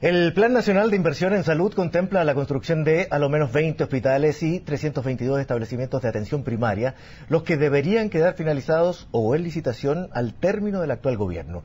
El Plan Nacional de Inversión en Salud contempla la construcción de a lo menos 20 hospitales y 322 establecimientos de atención primaria, los que deberían quedar finalizados o en licitación al término del actual gobierno.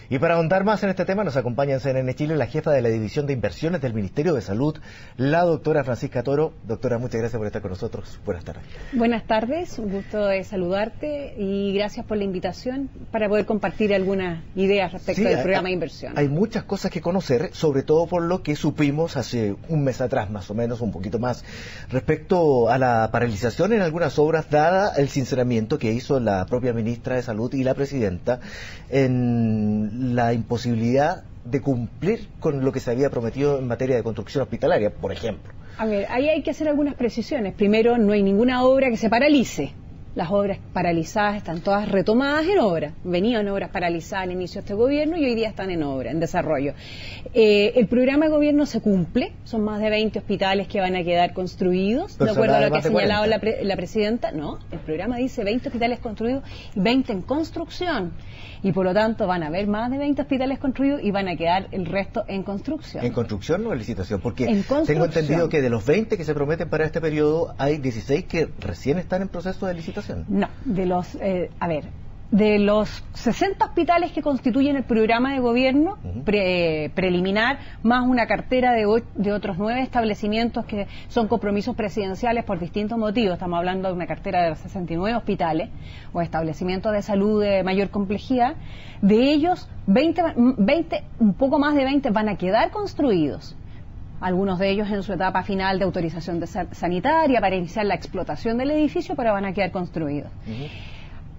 Y para ahondar más en este tema nos acompaña en CNN Chile la jefa de la División de Inversiones del Ministerio de Salud, la doctora Francisca Toro. Doctora, muchas gracias por estar con nosotros. Buenas tardes. Buenas tardes, un gusto de saludarte y gracias por la invitación para poder compartir algunas ideas respecto del programa de inversión. Hay muchas cosas que conocer, sobre todo por lo que supimos hace un mes atrás, más o menos, un poquito más, respecto a la paralización en algunas obras, dada el sinceramiento que hizo la propia ministra de Salud y la presidenta en la imposibilidad de cumplir con lo que se había prometido en materia de construcción hospitalaria, por ejemplo. A ver, ahí hay que hacer algunas precisiones. Primero, no hay ninguna obra que se paralice. Las obras paralizadas están todas retomadas en obra. Venían obras paralizadas al inicio de este gobierno y hoy día están en obra, en desarrollo. El programa de gobierno se cumple, son más de 20 hospitales que van a quedar construidos, de acuerdo a lo que ha señalado la presidenta. No, el programa dice 20 hospitales construidos y 20 en construcción. Y por lo tanto van a haber más de 20 hospitales construidos y van a quedar el resto en construcción. ¿En construcción o en licitación? Porque tengo entendido que de los 20 que se prometen para este periodo, hay 16 que recién están en proceso de licitación. No, de los 60 hospitales que constituyen el programa de gobierno preliminar, más una cartera de otros 9 establecimientos que son compromisos presidenciales por distintos motivos. Estamos hablando de una cartera de 69 hospitales o establecimientos de salud de mayor complejidad. De ellos, 20, un poco más de 20 van a quedar construidos. Algunos de ellos en su etapa final de autorización sanitaria para iniciar la explotación del edificio, pero van a quedar construidos.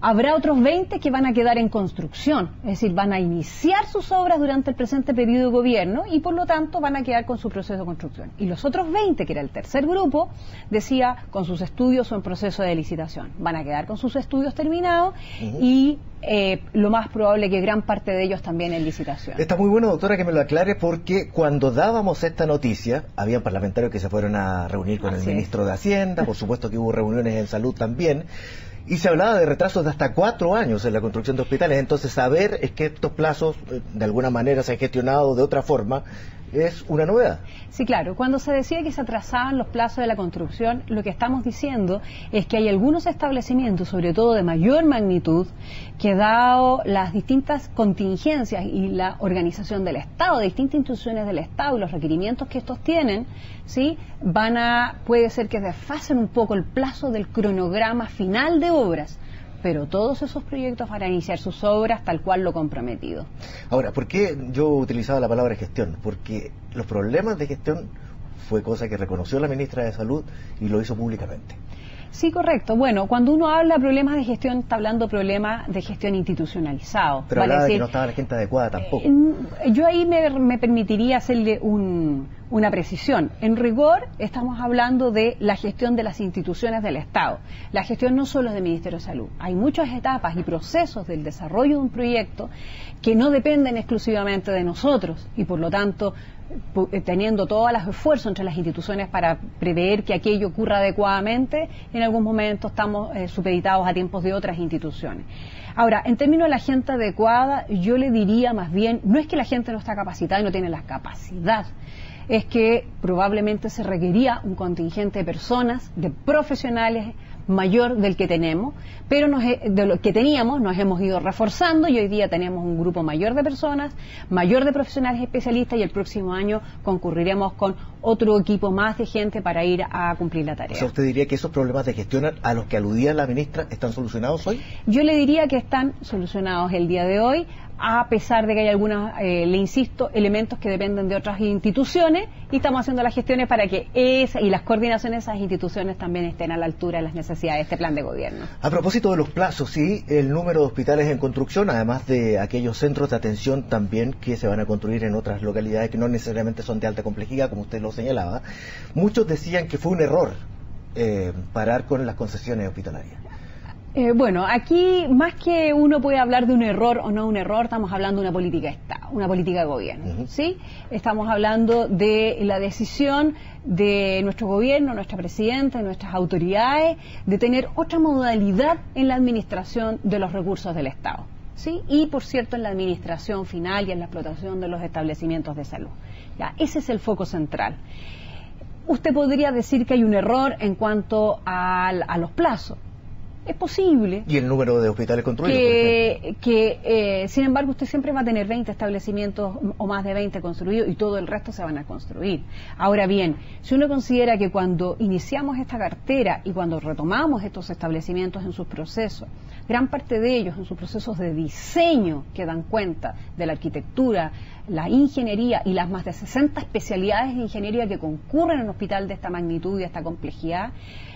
Habrá otros 20 que van a quedar en construcción, es decir, van a iniciar sus obras durante el presente periodo de gobierno y por lo tanto van a quedar con su proceso de construcción. Y los otros 20, que era el tercer grupo, decía con sus estudios o en proceso de licitación. Van a quedar con sus estudios terminados y lo más probable que gran parte de ellos también en licitación. Está muy bueno, doctora, que me lo aclare, porque cuando dábamos esta noticia, habían parlamentarios que se fueron a reunir con el ministro de Hacienda, por supuesto que hubo reuniones en salud también, y se hablaba de retrasos de hasta 4 años en la construcción de hospitales. Entonces, saber es que estos plazos de alguna manera se han gestionado de otra forma es una novedad. Sí, claro. Cuando se decía que se atrasaban los plazos de la construcción, lo que estamos diciendo es que hay algunos establecimientos, sobre todo de mayor magnitud, que dado las distintas contingencias y la organización del Estado, de distintas instituciones del Estado y los requerimientos que estos tienen, ¿sí? Puede ser que desfasen un poco el plazo del cronograma final de obras, pero todos esos proyectos van a iniciar sus obras tal cual lo comprometido. Ahora, ¿por qué yo utilizaba la palabra gestión? Porque los problemas de gestión fue cosa que reconoció la ministra de Salud y lo hizo públicamente. Sí, correcto. Bueno, cuando uno habla de problemas de gestión, está hablando de problemas de gestión institucionalizado. Pero hablaba de que no estaba la gente adecuada tampoco. Yo ahí me permitiría hacerle una precisión. En rigor, estamos hablando de la gestión de las instituciones del Estado. La gestión no solo es del Ministerio de Salud. Hay muchas etapas y procesos del desarrollo de un proyecto que no dependen exclusivamente de nosotros y, por lo tanto, teniendo todos los esfuerzos entre las instituciones para prever que aquello ocurra adecuadamente, en algún momento estamos supeditados a tiempos de otras instituciones. Ahora, en términos de la gente adecuada, yo le diría más bien, no es que la gente no está capacitada y no tiene la capacidad, es que probablemente se requería un contingente de personas, de profesionales mayor del que tenemos, pero de lo que teníamos nos hemos ido reforzando y hoy día tenemos un grupo mayor de personas, mayor de profesionales especialistas y el próximo año concurriremos con otro equipo más de gente para ir a cumplir la tarea. O sea, ¿usted diría que esos problemas de gestión a los que aludía la ministra están solucionados hoy? Yo le diría que están solucionados el día de hoy, a pesar de que hay algunos, le insisto, elementos que dependen de otras instituciones y estamos haciendo las gestiones para que y las coordinaciones de esas instituciones también estén a la altura de las necesidades de este plan de gobierno. A propósito de los plazos y el número de hospitales en construcción, además de aquellos centros de atención también que se van a construir en otras localidades que no necesariamente son de alta complejidad, como usted lo señalaba, muchos decían que fue un error parar con las concesiones hospitalarias. Bueno, aquí más que uno puede hablar de un error o no un error, estamos hablando de una política de Estado, una política de gobierno, ¿sí? Estamos hablando de la decisión de nuestro gobierno, nuestra presidenta, de nuestras autoridades, de tener otra modalidad en la administración de los recursos del Estado. ¿sí? Y, por cierto, en la administración final y en la explotación de los establecimientos de salud. ¿Ya? Ese es el foco central. Usted podría decir que hay un error en cuanto a los plazos. Es posible. ¿Y el número de hospitales construidos? Sin embargo, usted siempre va a tener 20 establecimientos o más de 20 construidos y todo el resto se van a construir. Ahora bien, si uno considera que cuando iniciamos esta cartera y cuando retomamos estos establecimientos en sus procesos, gran parte de ellos en sus procesos de diseño que dan cuenta de la arquitectura, la ingeniería y las más de 60 especialidades de ingeniería que concurren en un hospital de esta magnitud y de esta complejidad,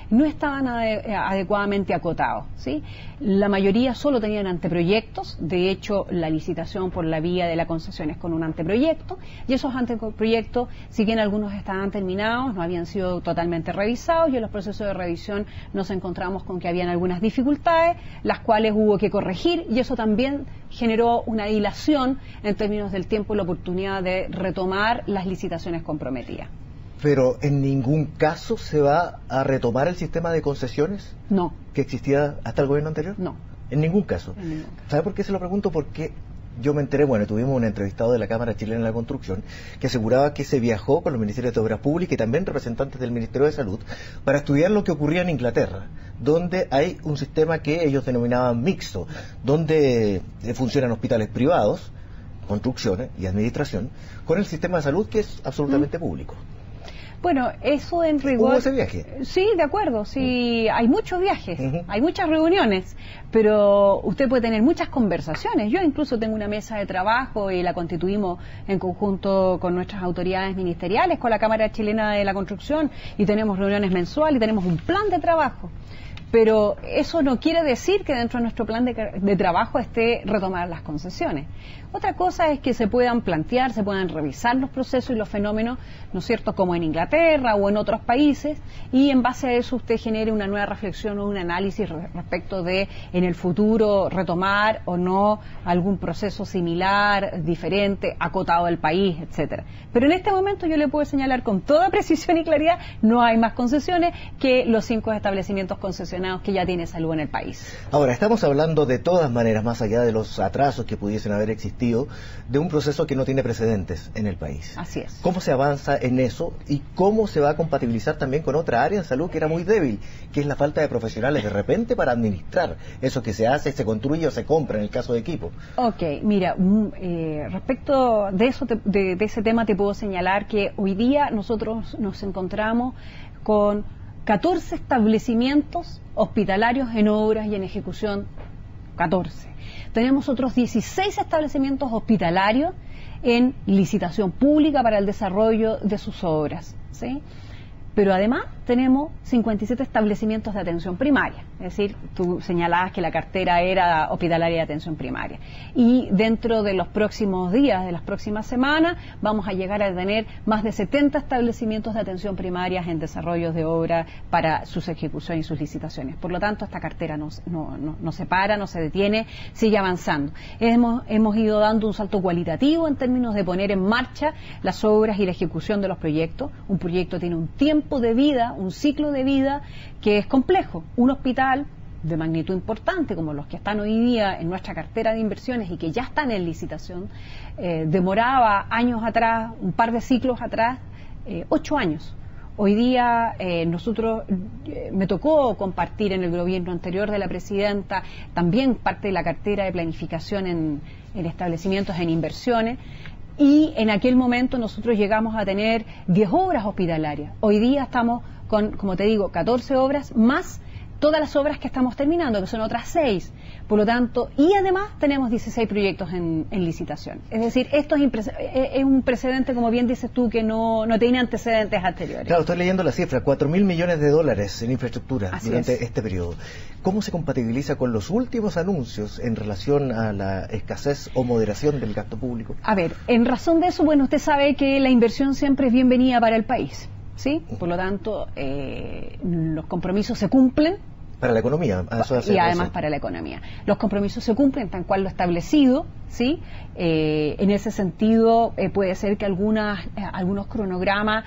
no estaban adecuadamente acotados, ¿sí? La mayoría solo tenían anteproyectos. De hecho, la licitación por la vía de la concesión es con un anteproyecto, y esos anteproyectos, si bien algunos estaban terminados, no habían sido totalmente revisados, y en los procesos de revisión nos encontramos con que habían algunas dificultades, las cuales hubo que corregir, y eso también generó una dilación en términos del tiempo y la oportunidad de retomar las licitaciones comprometidas. Pero en ningún caso se va a retomar el sistema de concesiones. No. ¿Que existía hasta el gobierno anterior? No. En ningún caso. En ningún caso. ¿Sabe por qué se lo pregunto? Porque yo me enteré, bueno, tuvimos un entrevistado de la Cámara Chilena de la Construcción que aseguraba que se viajó con los ministerios de Obras Públicas y también representantes del Ministerio de Salud para estudiar lo que ocurría en Inglaterra, donde hay un sistema que ellos denominaban mixto, donde funcionan hospitales privados, construcciones y administración, con el sistema de salud que es absolutamente público. Bueno, eso en rigor... ¿Hubo ese viaje? Sí, de acuerdo, sí, hay muchos viajes, hay muchas reuniones, pero usted puede tener muchas conversaciones. Yo incluso tengo una mesa de trabajo y la constituimos en conjunto con nuestras autoridades ministeriales, con la Cámara Chilena de la Construcción, y tenemos reuniones mensuales y tenemos un plan de trabajo. Pero eso no quiere decir que dentro de nuestro plan de trabajo esté retomar las concesiones. Otra cosa es que se puedan plantear, se puedan revisar los procesos y los fenómenos, ¿no es cierto?, como en Inglaterra o en otros países, y en base a eso usted genere una nueva reflexión o un análisis respecto de, en el futuro, retomar o no algún proceso similar, diferente, acotado del país, etcétera. Pero en este momento yo le puedo señalar con toda precisión y claridad, no hay más concesiones que los 5 establecimientos concesionados que ya tiene salud en el país. Ahora, estamos hablando de todas maneras, más allá de los atrasos que pudiesen haber existido, de un proceso que no tiene precedentes en el país. Así es. ¿Cómo se avanza en eso y cómo se va a compatibilizar también con otra área en salud que era muy débil, que es la falta de profesionales de repente para administrar eso que se hace, se construye o se compra en el caso de equipo? Ok, mira, respecto de eso, de ese tema te puedo señalar que hoy día nosotros nos encontramos con 14 establecimientos hospitalarios en obras y en ejecución, 14. Tenemos otros 16 establecimientos hospitalarios en licitación pública para el desarrollo de sus obras, ¿sí? Pero además tenemos 57 establecimientos de atención primaria, es decir, tú señalabas que la cartera era hospitalaria de atención primaria. Y dentro de los próximos días, de las próximas semanas, vamos a llegar a tener más de 70 establecimientos de atención primaria en desarrollo de obra para sus ejecuciones y sus licitaciones. Por lo tanto, esta cartera no se para, no se detiene, sigue avanzando. Hemos ido dando un salto cualitativo en términos de poner en marcha las obras y la ejecución de los proyectos. Un proyecto tiene un tiempo de vida, un ciclo de vida que es complejo. Un hospital de magnitud importante, como los que están hoy día en nuestra cartera de inversiones y que ya están en licitación, demoraba años atrás, un par de ciclos atrás, 8 años. Hoy día me tocó compartir en el gobierno anterior de la presidenta también parte de la cartera de planificación en establecimientos, en inversiones. Y en aquel momento nosotros llegamos a tener 10 obras hospitalarias. Hoy día estamos con, como te digo, 14 obras más todas las obras que estamos terminando, que son otras 6. Por lo tanto, y además tenemos 16 proyectos en licitación. Es decir, esto es un precedente, como bien dices tú, que no tiene antecedentes anteriores. Claro, estoy leyendo la cifra, 4.000 millones de dólares en infraestructura Así durante es. este periodo. ¿Cómo se compatibiliza con los últimos anuncios en relación a la escasez o moderación del gasto público? A ver, en razón de eso, bueno, usted sabe que la inversión siempre es bienvenida para el país, ¿sí? Por lo tanto, los compromisos se cumplen. Para la economía. Y además para la economía. Los compromisos se cumplen tal cual lo establecido ¿sí? En ese sentido, puede ser que algunos cronogramas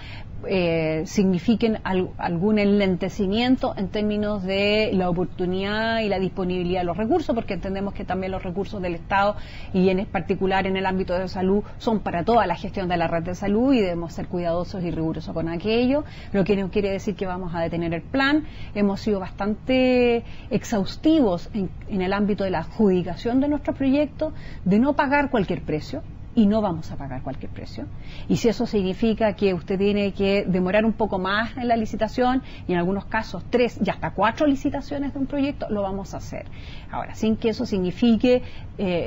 signifiquen algún enlentecimiento en términos de la oportunidad y la disponibilidad de los recursos, porque entendemos que también los recursos del Estado y en particular en el ámbito de salud son para toda la gestión de la red de salud y debemos ser cuidadosos y rigurosos con aquello, lo que no quiere decir que vamos a detener el plan. Hemos sido bastante exhaustivos en el ámbito de la adjudicación de nuestro proyecto, de no pagar cualquier precio, y no vamos a pagar cualquier precio. Y si eso significa que usted tiene que demorar un poco más en la licitación, y en algunos casos 3 y hasta 4 licitaciones de un proyecto, lo vamos a hacer. Ahora, sin que eso signifique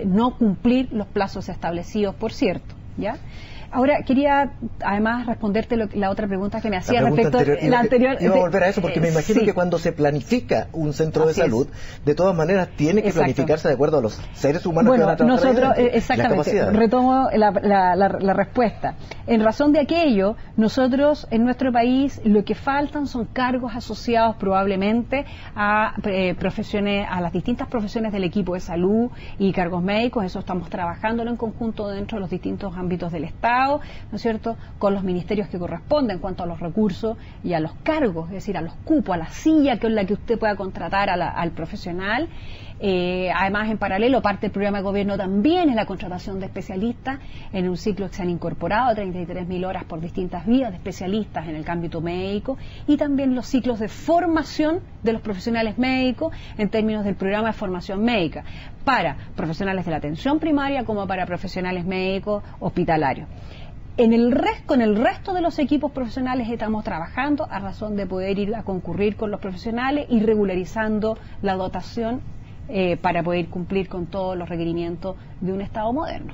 no cumplir los plazos establecidos, por cierto, ¿ya? Ahora, quería además responderte la otra pregunta que me hacía respecto a la anterior. Iba a volver a eso porque me imagino sí. que cuando se planifica un centro de salud, de todas maneras tiene que planificarse de acuerdo a los seres humanos que van a trabajar. Nosotros, exactamente, retomo la respuesta. En razón de aquello, nosotros en nuestro país lo que faltan son cargos asociados probablemente a profesiones, a las distintas profesiones del equipo de salud y cargos médicos. Eso estamos trabajándolo en conjunto dentro de los distintos ámbitos del Estado, ¿no es cierto?, con los ministerios que corresponden en cuanto a los recursos y a los cargos, es decir, a los cupos, a la silla con la que usted pueda contratar al profesional. Además, en paralelo, parte del programa de gobierno también es la contratación de especialistas en un ciclo que se han incorporado 33.000 horas por distintas vías de especialistas en el ámbito médico, y también los ciclos de formación de los profesionales médicos en términos del programa de formación médica para profesionales de la atención primaria como para profesionales médicos hospitalarios. Con el resto de los equipos profesionales estamos trabajando a razón de poder ir a concurrir con los profesionales y regularizando la dotación para poder cumplir con todos los requerimientos de un Estado moderno.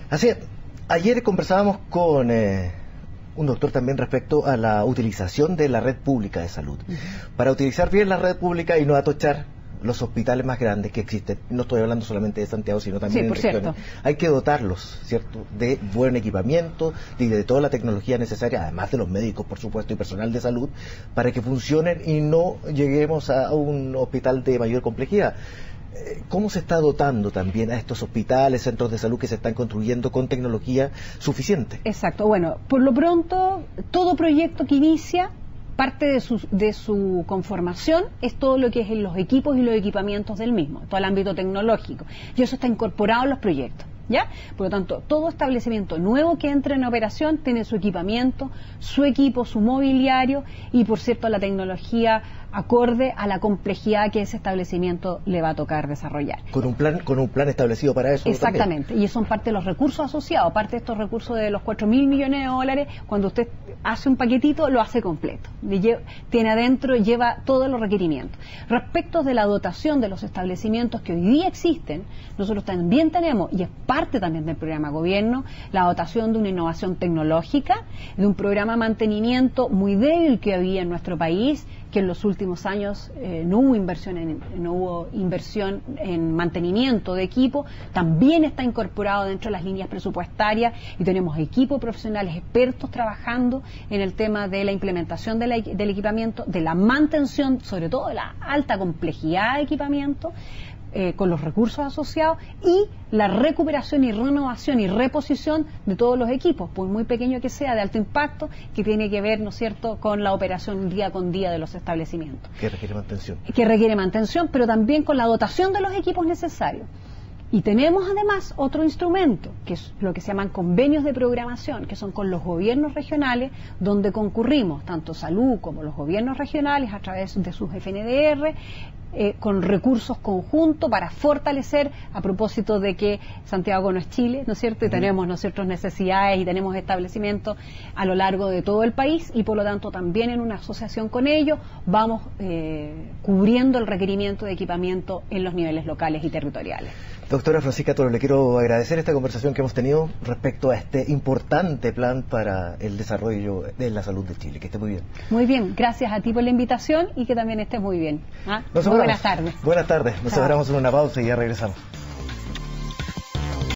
Así es. Ayer conversábamos con un doctor también respecto a la utilización de la red pública de salud. Para utilizar bien la red pública y no atochar los hospitales más grandes que existen, no estoy hablando solamente de Santiago, sino también sí, en regiones, hay que dotarlos, ¿cierto?, de buen equipamiento y de toda la tecnología necesaria, además de los médicos, por supuesto, y personal de salud, para que funcionen y no lleguemos a un hospital de mayor complejidad. ¿Cómo se está dotando también a estos hospitales, centros de salud que se están construyendo con tecnología suficiente? Exacto. Bueno, por lo pronto, todo proyecto que inicia, parte de su conformación es todo lo que es en los equipos y los equipamientos del mismo, todo el ámbito tecnológico. Y eso está incorporado en los proyectos, ¿ya? Por lo tanto, todo establecimiento nuevo que entre en operación tiene su equipamiento, su equipo, su mobiliario y, por cierto, la tecnología acorde a la complejidad que ese establecimiento le va a tocar desarrollar. Con un plan establecido para eso. Exactamente, también. Y son parte de los recursos asociados, parte de estos recursos de los 4.000 millones de dólares, cuando usted hace un paquetito, lo hace completo. Tiene adentro, lleva todos los requerimientos. Respecto de la dotación de los establecimientos que hoy día existen, nosotros también tenemos, y es parte también del programa gobierno, la dotación de una innovación tecnológica, de un programa de mantenimiento muy débil que había en nuestro país, que en los últimos años no hubo inversión en mantenimiento de equipo. También está incorporado dentro de las líneas presupuestarias y tenemos equipos profesionales expertos trabajando en el tema de la implementación del equipamiento, de la mantención, sobre todo de la alta complejidad de equipamiento, con los recursos asociados, y la recuperación y renovación y reposición de todos los equipos, por muy pequeño que sea, de alto impacto, que tiene que ver, ¿no es cierto?, con la operación día con día de los establecimientos. Que requiere mantención. Que requiere mantención, pero también con la dotación de los equipos necesarios. Y tenemos además otro instrumento, que es lo que se llaman convenios de programación, que son con los gobiernos regionales, donde concurrimos, tanto salud como los gobiernos regionales, a través de sus FNDR, con recursos conjuntos para fortalecer, a propósito de que Santiago no es Chile, ¿no es cierto? Y tenemos nosotros necesidades y tenemos establecimientos a lo largo de todo el país, y por lo tanto también en una asociación con ellos vamos cubriendo el requerimiento de equipamiento en los niveles locales y territoriales. Doctora Francisca Toro, le quiero agradecer esta conversación que hemos tenido respecto a este importante plan para el desarrollo de la salud de Chile. Que esté muy bien. Muy bien, gracias a ti por la invitación y que también estés muy bien. Muy buenas tardes. Buenas tardes, nos separamos en una pausa y ya regresamos.